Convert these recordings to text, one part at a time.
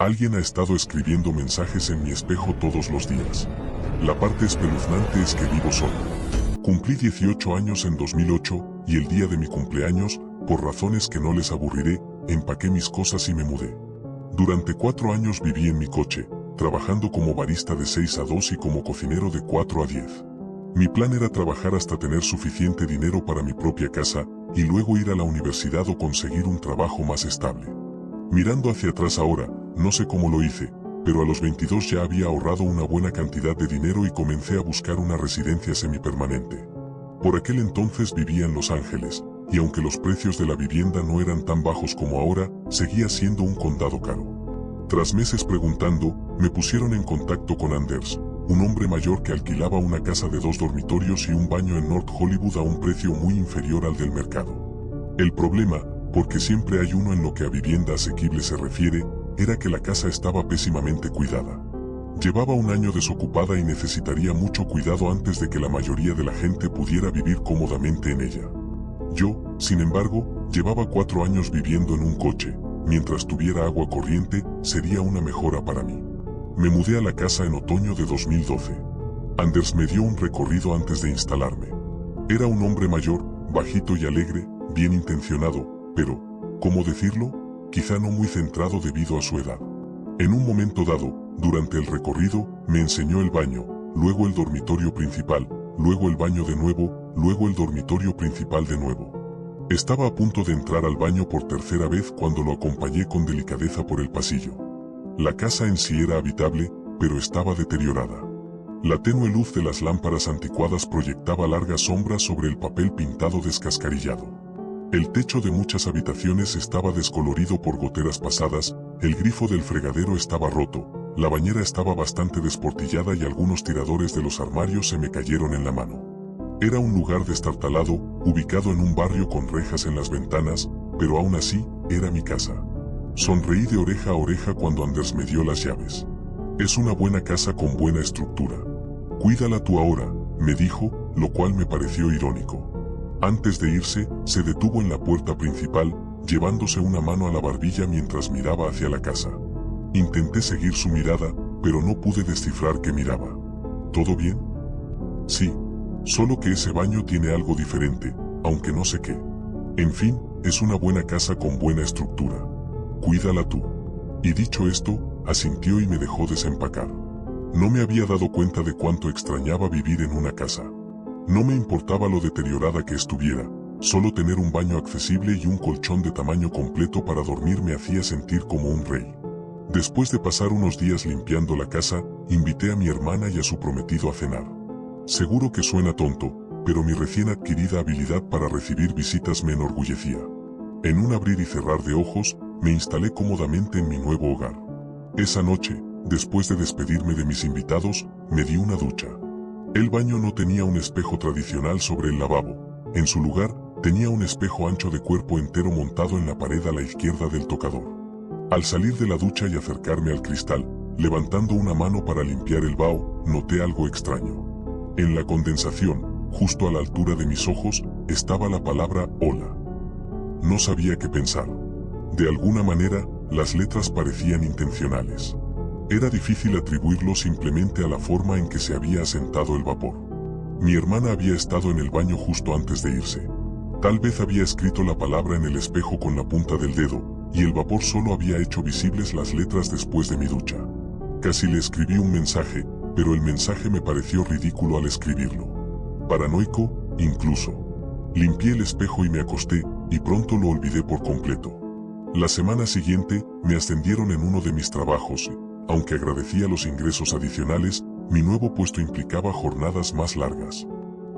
Alguien ha estado escribiendo mensajes en mi espejo todos los días. La parte espeluznante es que vivo solo. Cumplí 18 años en 2008 y el día de mi cumpleaños, por razones que no les aburriré, empaqué mis cosas y me mudé. Durante 4 años viví en mi coche, trabajando como barista de 6 a 2 y como cocinero de 4 a 10. Mi plan era trabajar hasta tener suficiente dinero para mi propia casa y luego ir a la universidad o conseguir un trabajo más estable. Mirando hacia atrás ahora, no sé cómo lo hice, pero a los 22 ya había ahorrado una buena cantidad de dinero y comencé a buscar una residencia semipermanente. Por aquel entonces vivía en Los Ángeles, y aunque los precios de la vivienda no eran tan bajos como ahora, seguía siendo un condado caro. Tras meses preguntando, me pusieron en contacto con Anders, un hombre mayor que alquilaba una casa de 2 dormitorios y un baño en North Hollywood a un precio muy inferior al del mercado. El problema, porque siempre hay uno en lo que a vivienda asequible se refiere, era que la casa estaba pésimamente cuidada. Llevaba un año desocupada y necesitaría mucho cuidado antes de que la mayoría de la gente pudiera vivir cómodamente en ella. Yo, sin embargo, llevaba 4 años viviendo en un coche. Mientras tuviera agua corriente, sería una mejora para mí. Me mudé a la casa en otoño de 2012. Anders me dio un recorrido antes de instalarme. Era un hombre mayor, bajito y alegre, bien intencionado, pero, ¿cómo decirlo? Quizá no muy centrado debido a su edad. En un momento dado, durante el recorrido, me enseñó el baño, luego el dormitorio principal, luego el baño de nuevo, luego el dormitorio principal de nuevo. Estaba a punto de entrar al baño por tercera vez cuando lo acompañé con delicadeza por el pasillo. La casa en sí era habitable, pero estaba deteriorada. La tenue luz de las lámparas anticuadas proyectaba largas sombras sobre el papel pintado descascarillado. El techo de muchas habitaciones estaba descolorido por goteras pasadas, el grifo del fregadero estaba roto, la bañera estaba bastante desportillada y algunos tiradores de los armarios se me cayeron en la mano. Era un lugar destartalado, ubicado en un barrio con rejas en las ventanas, pero aún así, era mi casa. Sonreí de oreja a oreja cuando Anders me dio las llaves. Es una buena casa con buena estructura. Cuídala tú ahora, me dijo, lo cual me pareció irónico. Antes de irse, se detuvo en la puerta principal, llevándose una mano a la barbilla mientras miraba hacia la casa. Intenté seguir su mirada, pero no pude descifrar qué miraba. ¿Todo bien? Sí, solo que ese baño tiene algo diferente, aunque no sé qué. En fin, es una buena casa con buena estructura. Cuídala tú. Y dicho esto, asintió y me dejó desempacar. No me había dado cuenta de cuánto extrañaba vivir en una casa. No me importaba lo deteriorada que estuviera, solo tener un baño accesible y un colchón de tamaño completo para dormir me hacía sentir como un rey. Después de pasar unos días limpiando la casa, invité a mi hermana y a su prometido a cenar. Seguro que suena tonto, pero mi recién adquirida habilidad para recibir visitas me enorgullecía. En un abrir y cerrar de ojos, me instalé cómodamente en mi nuevo hogar. Esa noche, después de despedirme de mis invitados, me di una ducha. El baño no tenía un espejo tradicional sobre el lavabo. En su lugar, tenía un espejo ancho de cuerpo entero montado en la pared a la izquierda del tocador. Al salir de la ducha y acercarme al cristal, levantando una mano para limpiar el vaho, noté algo extraño. En la condensación, justo a la altura de mis ojos, estaba la palabra hola. No sabía qué pensar. De alguna manera, las letras parecían intencionales. Era difícil atribuirlo simplemente a la forma en que se había asentado el vapor. Mi hermana había estado en el baño justo antes de irse. Tal vez había escrito la palabra en el espejo con la punta del dedo, y el vapor solo había hecho visibles las letras después de mi ducha. Casi le escribí un mensaje, pero el mensaje me pareció ridículo al escribirlo. Paranoico, incluso. Limpié el espejo y me acosté, y pronto lo olvidé por completo. La semana siguiente, me ascendieron en uno de mis trabajos. Aunque agradecía los ingresos adicionales, mi nuevo puesto implicaba jornadas más largas.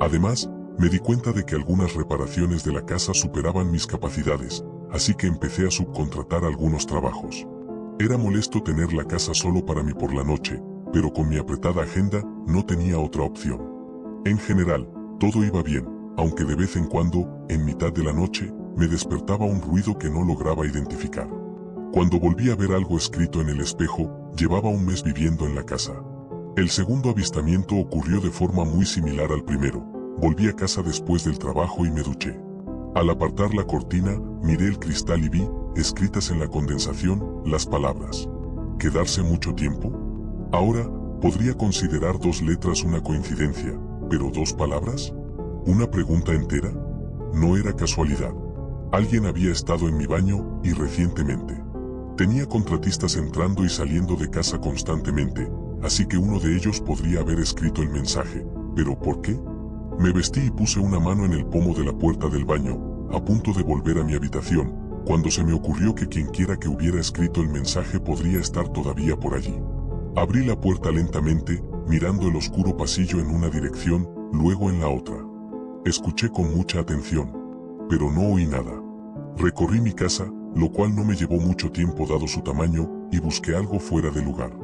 Además, me di cuenta de que algunas reparaciones de la casa superaban mis capacidades, así que empecé a subcontratar algunos trabajos. Era molesto tener la casa solo para mí por la noche, pero con mi apretada agenda, no tenía otra opción. En general, todo iba bien, aunque de vez en cuando, en mitad de la noche, me despertaba un ruido que no lograba identificar. Cuando volví a ver algo escrito en el espejo, llevaba un mes viviendo en la casa. El segundo avistamiento ocurrió de forma muy similar al primero. Volví a casa después del trabajo y me duché. Al apartar la cortina, miré el cristal y vi, escritas en la condensación, las palabras: ¿Quedarse mucho tiempo? Ahora, podría considerar 2 letras una coincidencia, pero 2 palabras, ¿una pregunta entera? No era casualidad. Alguien había estado en mi baño, y recientemente. Tenía contratistas entrando y saliendo de casa constantemente, así que uno de ellos podría haber escrito el mensaje. ¿Pero por qué? Me vestí y puse una mano en el pomo de la puerta del baño, a punto de volver a mi habitación, cuando se me ocurrió que quienquiera que hubiera escrito el mensaje podría estar todavía por allí. Abrí la puerta lentamente, mirando el oscuro pasillo en una dirección, luego en la otra. Escuché con mucha atención, pero no oí nada. Recorrí mi casa, lo cual no me llevó mucho tiempo dado su tamaño, y busqué algo fuera de lugar.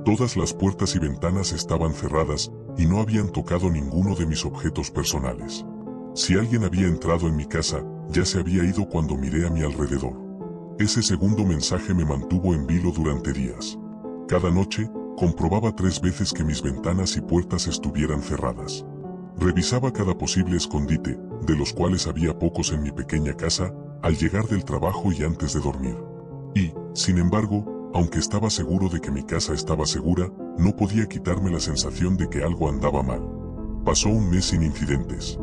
Todas las puertas y ventanas estaban cerradas, y no habían tocado ninguno de mis objetos personales. Si alguien había entrado en mi casa, ya se había ido cuando miré a mi alrededor. Ese segundo mensaje me mantuvo en vilo durante días. Cada noche, comprobaba 3 veces que mis ventanas y puertas estuvieran cerradas. Revisaba cada posible escondite, de los cuales había pocos en mi pequeña casa, al llegar del trabajo y antes de dormir. Y, sin embargo, aunque estaba seguro de que mi casa estaba segura, no podía quitarme la sensación de que algo andaba mal. Pasó un mes sin incidentes.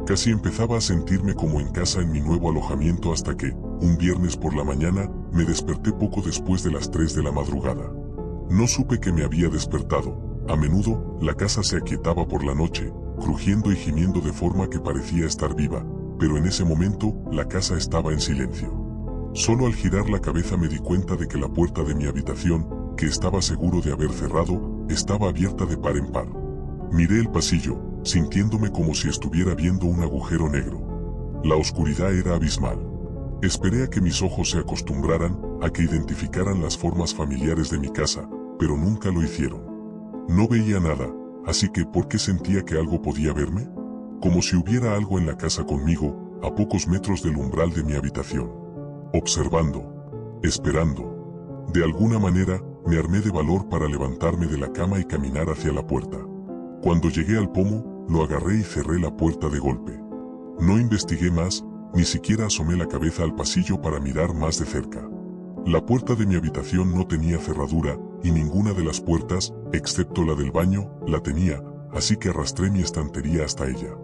Casi empezaba a sentirme como en casa en mi nuevo alojamiento hasta que, un viernes por la mañana, me desperté poco después de las 3 de la madrugada. No supe que me había despertado. A menudo, la casa se aquietaba por la noche, crujiendo y gimiendo de forma que parecía estar viva, pero en ese momento, la casa estaba en silencio. Solo al girar la cabeza me di cuenta de que la puerta de mi habitación, que estaba seguro de haber cerrado, estaba abierta de par en par. Miré el pasillo, sintiéndome como si estuviera viendo un agujero negro. La oscuridad era abismal. Esperé a que mis ojos se acostumbraran, a que identificaran las formas familiares de mi casa, pero nunca lo hicieron. No veía nada, así que ¿por qué sentía que algo podía verme? Como si hubiera algo en la casa conmigo, a pocos metros del umbral de mi habitación. Observando. Esperando. De alguna manera, me armé de valor para levantarme de la cama y caminar hacia la puerta. Cuando llegué al pomo, lo agarré y cerré la puerta de golpe. No investigué más, ni siquiera asomé la cabeza al pasillo para mirar más de cerca. La puerta de mi habitación no tenía cerradura, y ninguna de las puertas, excepto la del baño, la tenía, así que arrastré mi estantería hasta ella.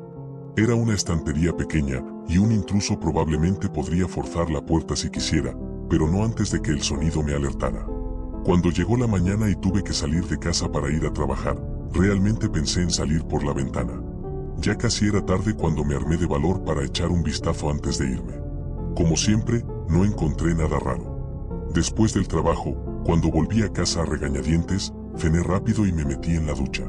Era una estantería pequeña, y un intruso probablemente podría forzar la puerta si quisiera, pero no antes de que el sonido me alertara. Cuando llegó la mañana y tuve que salir de casa para ir a trabajar, realmente pensé en salir por la ventana. Ya casi era tarde cuando me armé de valor para echar un vistazo antes de irme. Como siempre, no encontré nada raro. Después del trabajo, cuando volví a casa a regañadientes, cené rápido y me metí en la ducha.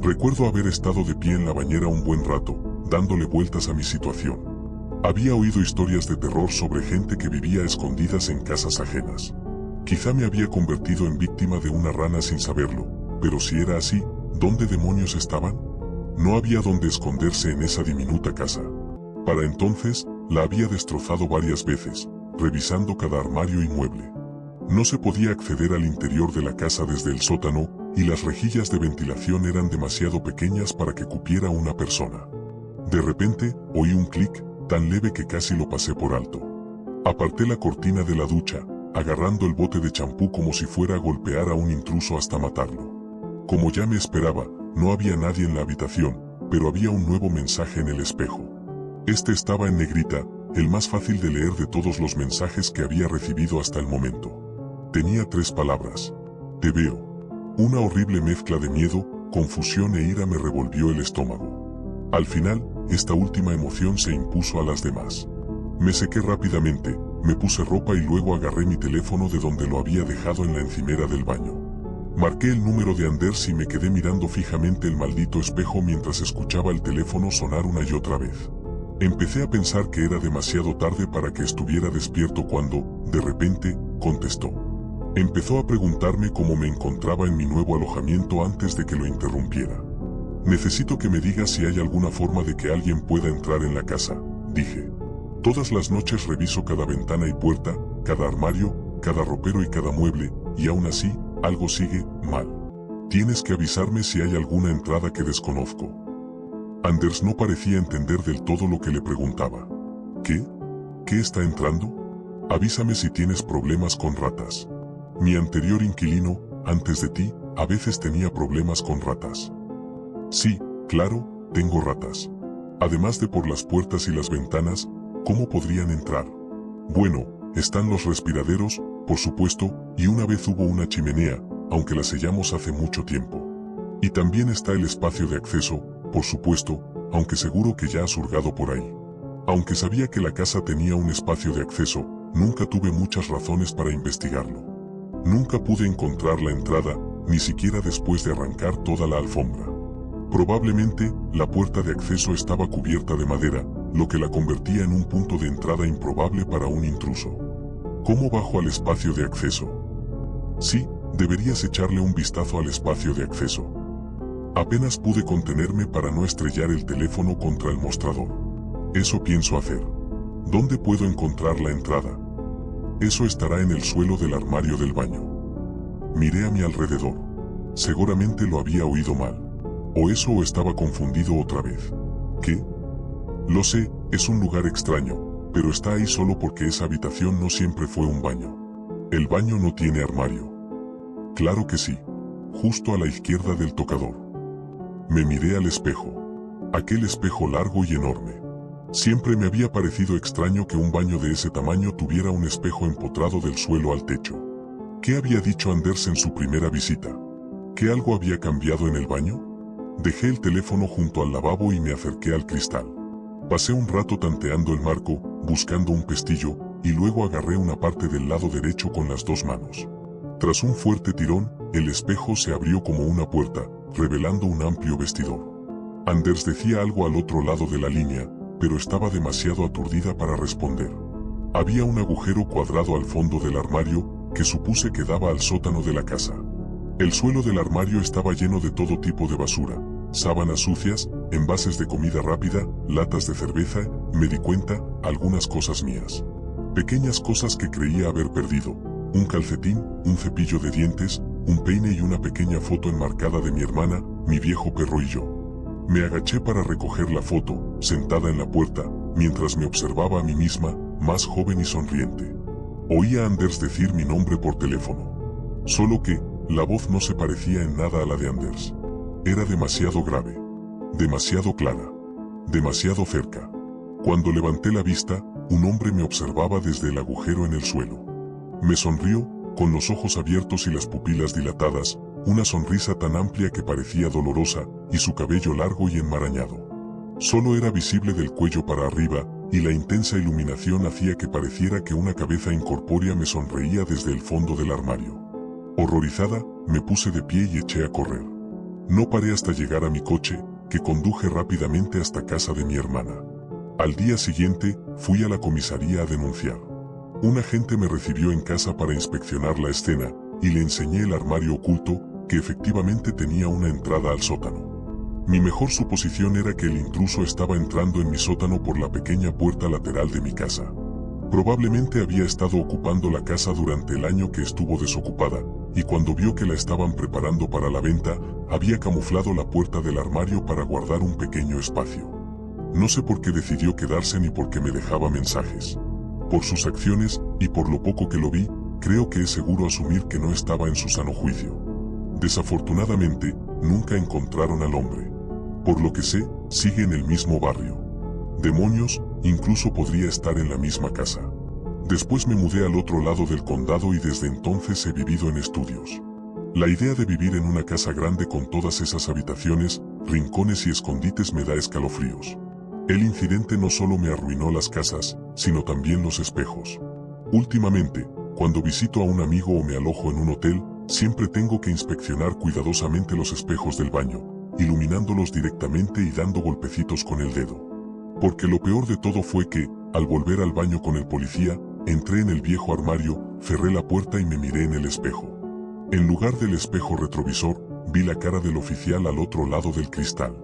Recuerdo haber estado de pie en la bañera un buen rato, dándole vueltas a mi situación. Había oído historias de terror sobre gente que vivía a escondidas en casas ajenas. Quizá me había convertido en víctima de una rana sin saberlo, pero si era así, ¿dónde demonios estaban? No había dónde esconderse en esa diminuta casa. Para entonces, la había destrozado varias veces, revisando cada armario y mueble. No se podía acceder al interior de la casa desde el sótano, y las rejillas de ventilación eran demasiado pequeñas para que cupiera una persona. De repente, oí un clic, tan leve que casi lo pasé por alto. Aparté la cortina de la ducha, agarrando el bote de champú como si fuera a golpear a un intruso hasta matarlo. Como ya me esperaba, no había nadie en la habitación, pero había un nuevo mensaje en el espejo. Este estaba en negrita, el más fácil de leer de todos los mensajes que había recibido hasta el momento. Tenía 3 palabras. Te veo. Una horrible mezcla de miedo, confusión e ira me revolvió el estómago. Al final, esta última emoción se impuso a las demás. Me sequé rápidamente, me puse ropa y luego agarré mi teléfono de donde lo había dejado en la encimera del baño. Marqué el número de Anders y me quedé mirando fijamente el maldito espejo mientras escuchaba el teléfono sonar una y otra vez. Empecé a pensar que era demasiado tarde para que estuviera despierto cuando, de repente, contestó. Empezó a preguntarme cómo me encontraba en mi nuevo alojamiento antes de que lo interrumpiera. Necesito que me digas si hay alguna forma de que alguien pueda entrar en la casa, dije. Todas las noches reviso cada ventana y puerta, cada armario, cada ropero y cada mueble, y aún así, algo sigue mal. Tienes que avisarme si hay alguna entrada que desconozco. Anders no parecía entender del todo lo que le preguntaba. ¿Qué? ¿Qué está entrando? Avísame si tienes problemas con ratas. Mi anterior inquilino, antes de ti, a veces tenía problemas con ratas. Sí, claro, tengo ratas. Además de por las puertas y las ventanas, ¿cómo podrían entrar? Bueno, están los respiraderos, por supuesto, y una vez hubo una chimenea, aunque la sellamos hace mucho tiempo. Y también está el espacio de acceso, por supuesto, aunque seguro que ya has hurgado por ahí. Aunque sabía que la casa tenía un espacio de acceso, nunca tuve muchas razones para investigarlo. Nunca pude encontrar la entrada, ni siquiera después de arrancar toda la alfombra. Probablemente, la puerta de acceso estaba cubierta de madera, lo que la convertía en un punto de entrada improbable para un intruso. ¿Cómo bajo al espacio de acceso? Sí, deberías echarle un vistazo al espacio de acceso. Apenas pude contenerme para no estrellar el teléfono contra el mostrador. Eso pienso hacer. ¿Dónde puedo encontrar la entrada? Eso estará en el suelo del armario del baño. Miré a mi alrededor. Seguramente lo había oído mal. O eso o estaba confundido otra vez. ¿Qué? Lo sé, es un lugar extraño, pero está ahí solo porque esa habitación no siempre fue un baño. El baño no tiene armario. Claro que sí. Justo a la izquierda del tocador. Me miré al espejo. Aquel espejo largo y enorme. Siempre me había parecido extraño que un baño de ese tamaño tuviera un espejo empotrado del suelo al techo. ¿Qué había dicho Anders en su primera visita? ¿Que algo había cambiado en el baño? Dejé el teléfono junto al lavabo y me acerqué al cristal. Pasé un rato tanteando el marco, buscando un pestillo, y luego agarré una parte del lado derecho con las dos manos. Tras un fuerte tirón, el espejo se abrió como una puerta, revelando un amplio vestidor. Anders decía algo al otro lado de la línea, pero estaba demasiado aturdida para responder. Había un agujero cuadrado al fondo del armario, que supuse que daba al sótano de la casa. El suelo del armario estaba lleno de todo tipo de basura, sábanas sucias, envases de comida rápida, latas de cerveza, me di cuenta, algunas cosas mías. Pequeñas cosas que creía haber perdido, un calcetín, un cepillo de dientes, un peine y una pequeña foto enmarcada de mi hermana, mi viejo perro y yo. Me agaché para recoger la foto, sentada en la puerta, mientras me observaba a mí misma, más joven y sonriente. Oía a Anders decir mi nombre por teléfono. Solo que, la voz no se parecía en nada a la de Anders. Era demasiado grave. Demasiado clara. Demasiado cerca. Cuando levanté la vista, un hombre me observaba desde el agujero en el suelo. Me sonrió, con los ojos abiertos y las pupilas dilatadas, una sonrisa tan amplia que parecía dolorosa, y su cabello largo y enmarañado. Solo era visible del cuello para arriba, y la intensa iluminación hacía que pareciera que una cabeza incorpórea me sonreía desde el fondo del armario. Horrorizada, me puse de pie y eché a correr. No paré hasta llegar a mi coche, que conduje rápidamente hasta casa de mi hermana. Al día siguiente, fui a la comisaría a denunciar. Un agente me recibió en casa para inspeccionar la escena, y le enseñé el armario oculto, que efectivamente tenía una entrada al sótano. Mi mejor suposición era que el intruso estaba entrando en mi sótano por la pequeña puerta lateral de mi casa. Probablemente había estado ocupando la casa durante el año que estuvo desocupada, y cuando vio que la estaban preparando para la venta, había camuflado la puerta del armario para guardar un pequeño espacio. No sé por qué decidió quedarse ni por qué me dejaba mensajes. Por sus acciones, y por lo poco que lo vi, creo que es seguro asumir que no estaba en su sano juicio. Desafortunadamente, nunca encontraron al hombre. Por lo que sé, sigue en el mismo barrio. Demonios, incluso podría estar en la misma casa. Después me mudé al otro lado del condado y desde entonces he vivido en estudios. La idea de vivir en una casa grande con todas esas habitaciones, rincones y escondites me da escalofríos. El incidente no solo me arruinó las casas, sino también los espejos. Últimamente, cuando visito a un amigo o me alojo en un hotel, siempre tengo que inspeccionar cuidadosamente los espejos del baño, iluminándolos directamente y dando golpecitos con el dedo. Porque lo peor de todo fue que, al volver al baño con el policía, entré en el viejo armario, cerré la puerta y me miré en el espejo. En lugar del espejo retrovisor, vi la cara del oficial al otro lado del cristal.